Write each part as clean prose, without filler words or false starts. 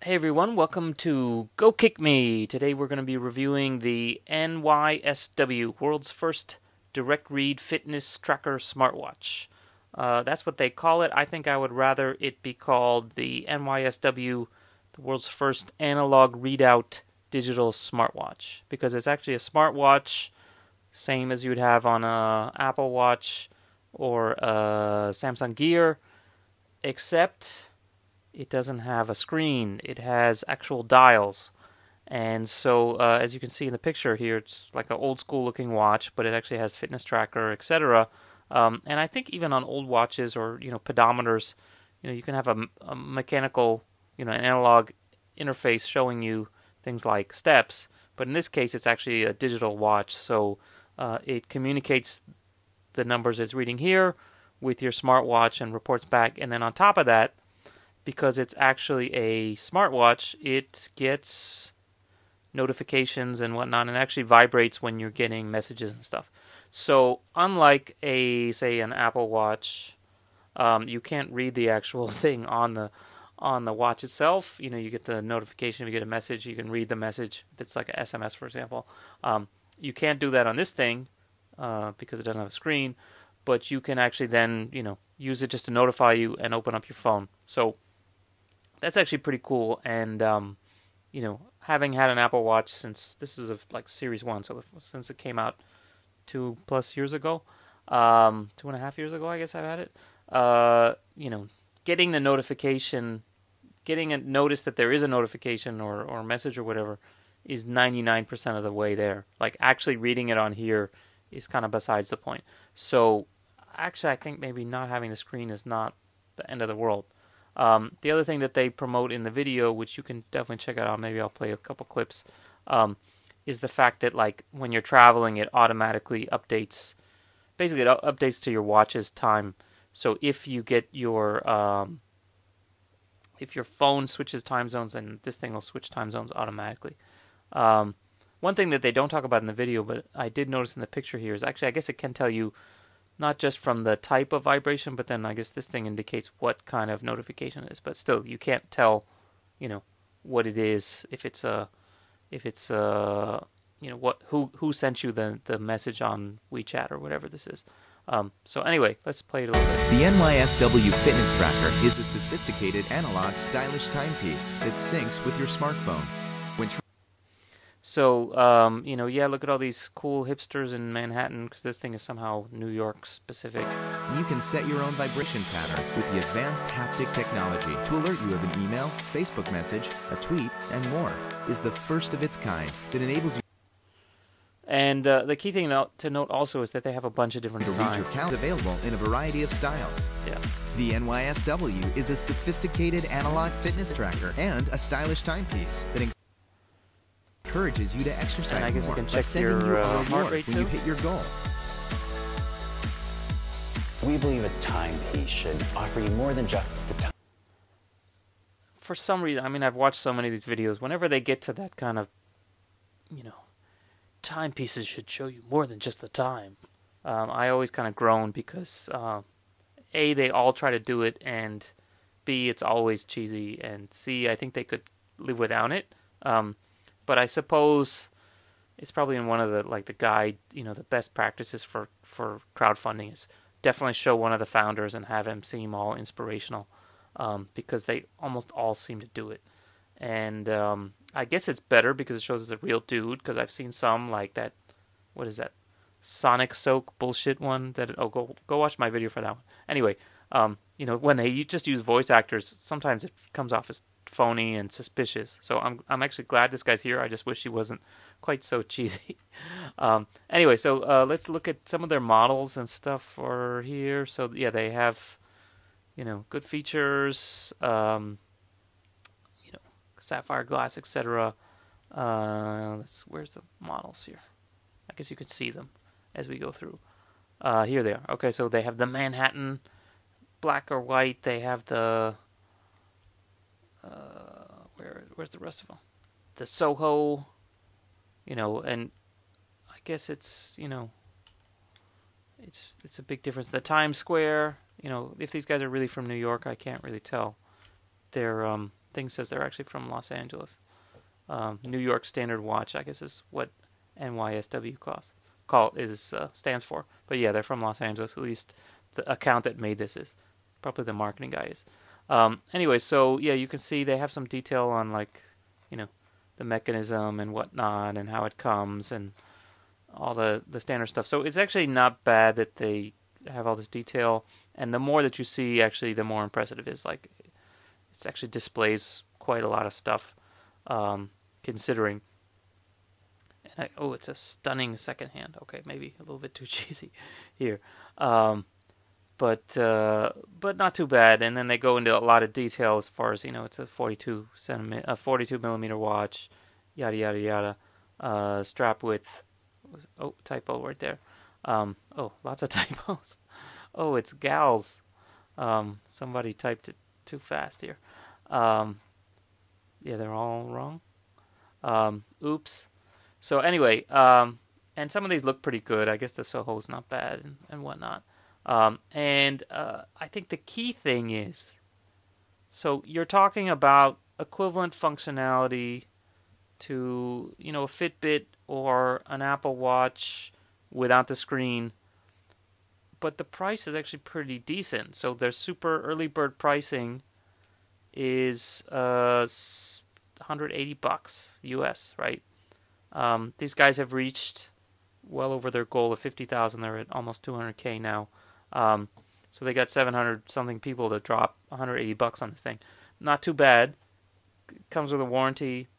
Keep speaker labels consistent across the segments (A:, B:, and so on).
A: Hey everyone, welcome to Go Kick Me. Today we're going to be reviewing the NYSW, world's first direct read fitness tracker smartwatch. That's what they call it. I think I would rather it be called the NYSW, the world's first analog readout digital smartwatch, because it's actually a smartwatch, same as you'd have on a Apple Watch or a Samsung Gear, except it doesn't have a screen. It has actual dials. And so, as you can see in the picture here, it's like an old school looking watch, but it actually has fitness tracker, etc. And I think even on old watches or pedometers, you can have a mechanical, an analog interface showing you things like steps. But in this case, it's actually a digital watch, so it communicates the numbers it's reading here with your smartwatch and reports back. And then on top of that, because it's actually a smartwatch, it gets notifications and whatnot, and actually vibrates when you're getting messages and stuff. So unlike say an Apple Watch, you can't read the actual thing on the watch itself. You get the notification if you get a message. You can read the message if it's like an SMS, for example. You can't do that on this thing because it doesn't have a screen, but you can actually then use it just to notify you and open up your phone. So that's actually pretty cool. And having had an Apple Watch since this is like Series 1, so since it came out 2+ years ago, 2.5 years ago, I guess I've had it. Getting the notification, getting a notice that there is a notification or message or whatever is 99% of the way there. Like actually reading it on here is kind of besides the point. So actually, I think maybe not having the screen is not the end of the world. The other thing that they promote in the video, which you can definitely check out, maybe I'll play a couple clips, is the fact that like when you're traveling, it automatically updates. Basically, it updates to your watch's time. So if you get if your phone switches time zones, then this thing will switch time zones automatically. One thing that they don't talk about in the video, but I did notice in the picture here, is actually I guess it can tell you not just from the type of vibration, but then I guess this thing indicates what kind of notification it is. But still, you can't tell, what it is if it's who sent you the message on WeChat or whatever this is. So anyway, let's play it a little bit.
B: The NYSW Fitness Tracker is a sophisticated analog stylish timepiece that syncs with your smartphone.
A: So, yeah, look at all these cool hipsters in Manhattan, because this thing is somehow New York specific.
B: You can set your own vibration pattern with the advanced haptic technology to alert you of an email, Facebook message, a tweet, and more. Is the first of its kind that enables you.
A: And the key thing to note also is that they have a bunch of different
B: to
A: designs.
B: read your count available in a variety of styles.
A: Yeah.
B: The NYSW is a sophisticated analog fitness tracker and a stylish timepiece that encourages you to exercise
A: and I guess
B: more
A: you can
B: by
A: check
B: sending
A: your
B: you a
A: heart
B: reward
A: rate
B: when
A: too.
B: you hit your goal.
C: We believe a timepiece should offer you more than just the time.
A: For some reason, I mean, I've watched so many of these videos. Whenever they get to that kind of, timepieces should show you more than just the time, I always kind of groan because A, they all try to do it, and B, it's always cheesy, and C, I think they could live without it. But I suppose it's probably in one of the guide, the best practices for crowdfunding is definitely show one of the founders and have him seem all inspirational, because they almost all seem to do it. And I guess it's better because it shows it's a real dude, because I've seen some like that, what is that, Sonic Soak bullshit one, go watch my video for that one. Anyway, when they just use voice actors, sometimes it comes off as phony and suspicious. So I'm actually glad this guy's here. I just wish he wasn't quite so cheesy. Anyway, so let's look at some of their models and stuff for here. So yeah, they have good features, sapphire glass, etc. Where's the models here? I guess you could see them as we go through. Here they are. Okay, so they have the Manhattan, black or white. They have the where's the rest of them? The Soho, and I guess it's it's a big difference. The Times Square, if these guys are really from New York, I can't really tell. They're thing says they're actually from Los Angeles. New York Standard Watch, I guess, is what NYSW stands for. But yeah, they're from Los Angeles. At least the account that made this is. Probably the marketing guy is. Anyway, so yeah, you can see they have some detail on, like, the mechanism and whatnot and how it comes and all the standard stuff. So it's actually not bad that they have all this detail. And the more that you see, actually, the more impressive it is. Like, it actually displays quite a lot of stuff, considering. And it's a stunning second hand. Okay, maybe a little bit too cheesy here. But not too bad. And then they go into a lot of detail as far as, it's a 42 millimeter watch, yada yada yada. Strap width. Typo right there. Lots of typos. It's gals. Somebody typed it too fast here. Yeah, they're all wrong. Oops. So anyway, and some of these look pretty good. I guess the Soho's not bad and whatnot. And I think the key thing is, so you're talking about equivalent functionality to, a Fitbit or an Apple Watch without the screen, but the price is actually pretty decent. So their super early bird pricing is $180 US, right? These guys have reached well over their goal of 50,000. They're at almost 200K now. So they got 700 something people to drop $180 on this thing. Not too bad. Comes with a warranty.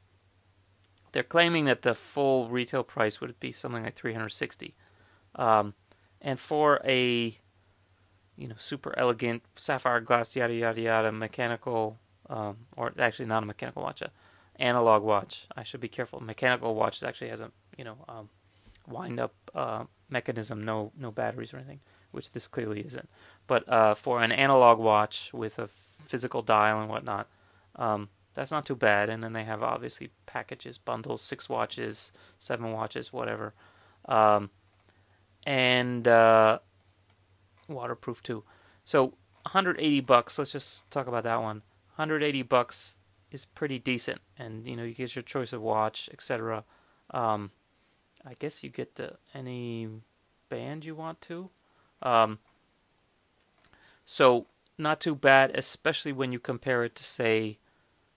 A: They're claiming that the full retail price would be something like $360. And for a, super elegant sapphire glass, yada yada yada, mechanical, or actually not a mechanical watch, a analog watch. I should be careful. Mechanical watch actually has a, wind up mechanism, no batteries or anything, which this clearly isn't. But for an analog watch with a physical dial and whatnot, that's not too bad. And then they have obviously packages, bundles, 6 watches, 7 watches, whatever, and waterproof too. So $180. Let's just talk about that one. $180 is pretty decent, and you get your choice of watch, etc. I guess you get any band you want to. So not too bad, especially when you compare it to, say,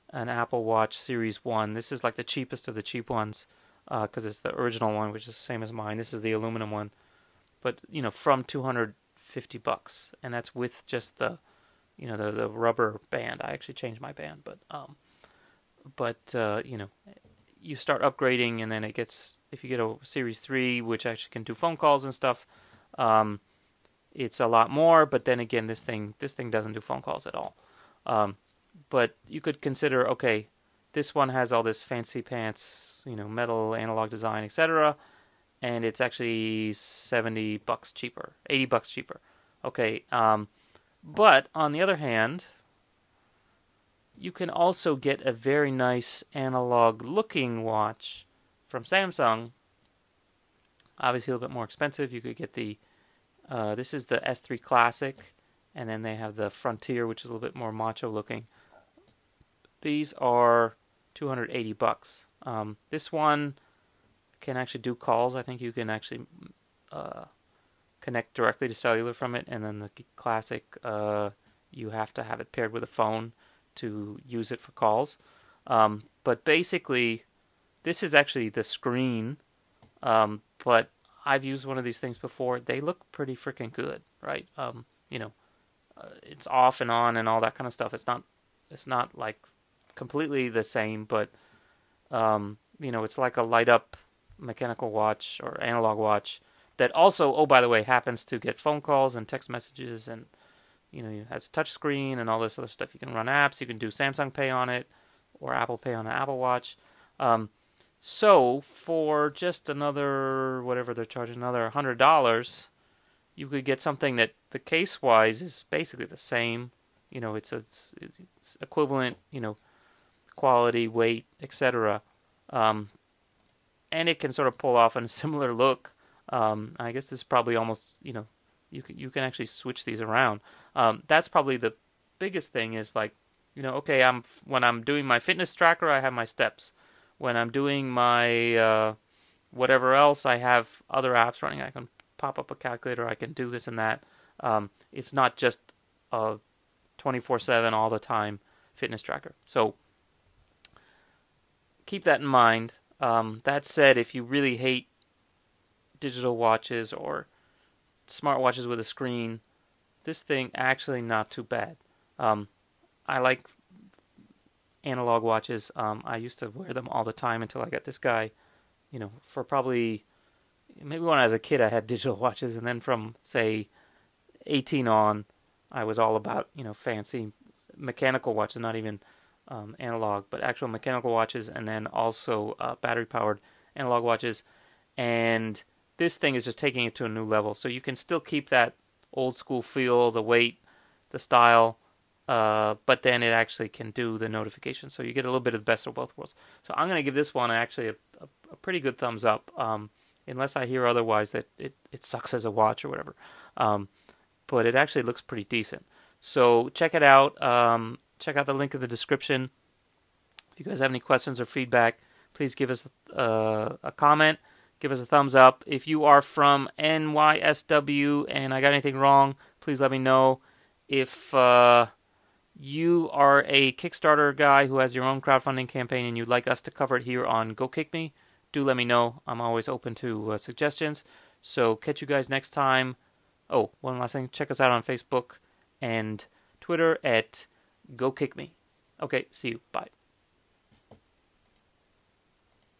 A: an Apple Watch Series 1. This is like the cheapest of the cheap ones, because it's the original one, which is the same as mine. This is the aluminum one, but from $250, and that's with just the the rubber band. I actually changed my band, but you start upgrading, and then it gets, if you get a Series 3, which actually can do phone calls and stuff, it's a lot more. But then again, this thing doesn't do phone calls at all. But you could consider, okay, this one has all this fancy pants, metal analog design, etc., and it's actually $70 cheaper, $80 cheaper. Okay, but on the other hand, you can also get a very nice analog-looking watch from Samsung. Obviously, a little bit more expensive. You could get the this is the S3 Classic, and then they have the Frontier, which is a little bit more macho-looking. These are $280. This one can actually do calls. I think you can actually connect directly to cellular from it, and then the Classic, you have to have it paired with a phone to use it for calls. But basically, this is actually the screen, but I've used one of these things before. They look pretty freaking good, right? It's off and on and all that kind of stuff. It's not like completely the same, but it's like a light up mechanical watch or analog watch that also, oh, by the way, happens to get phone calls and text messages, and it has a touch screen and all this other stuff. You can run apps. You can do Samsung Pay on it or Apple Pay on an Apple Watch. So for just another, whatever they're charging, another $100, you could get something that the case-wise is basically the same. It's equivalent, quality, weight, etc. And it can sort of pull off a similar look. I guess this is probably almost, you can actually switch these around. That's probably the biggest thing, is like Okay, when I'm doing my fitness tracker, I have my steps. When I'm doing my whatever else, I have other apps running. I can pop up a calculator. I can do this and that. It's not just a 24/7 all the time fitness tracker. So keep that in mind. That said, if you really hate digital watches or smartwatches with a screen, this thing actually not too bad. I like analog watches. I used to wear them all the time until I got this guy. For probably maybe when I was a kid, I had digital watches, and then from say 18 on, I was all about fancy mechanical watches, not even analog, but actual mechanical watches, and then also battery-powered analog watches. And this thing is just taking it to a new level. So you can still keep that old school feel, the weight, the style, but then it actually can do the notifications. So you get a little bit of the best of both worlds. So I'm going to give this one actually a pretty good thumbs up, unless I hear otherwise that it sucks as a watch or whatever. But it actually looks pretty decent. So check it out. Check out the link in the description. If you guys have any questions or feedback, please give us a comment. Give us a thumbs up. If you are from NYSW and I got anything wrong, please let me know. If you are a Kickstarter guy who has your own crowdfunding campaign and you'd like us to cover it here on Go Kick Me, do let me know. I'm always open to suggestions. So catch you guys next time. Oh, one last thing. Check us out on Facebook and Twitter at Go Kick Me. Okay, see you. Bye.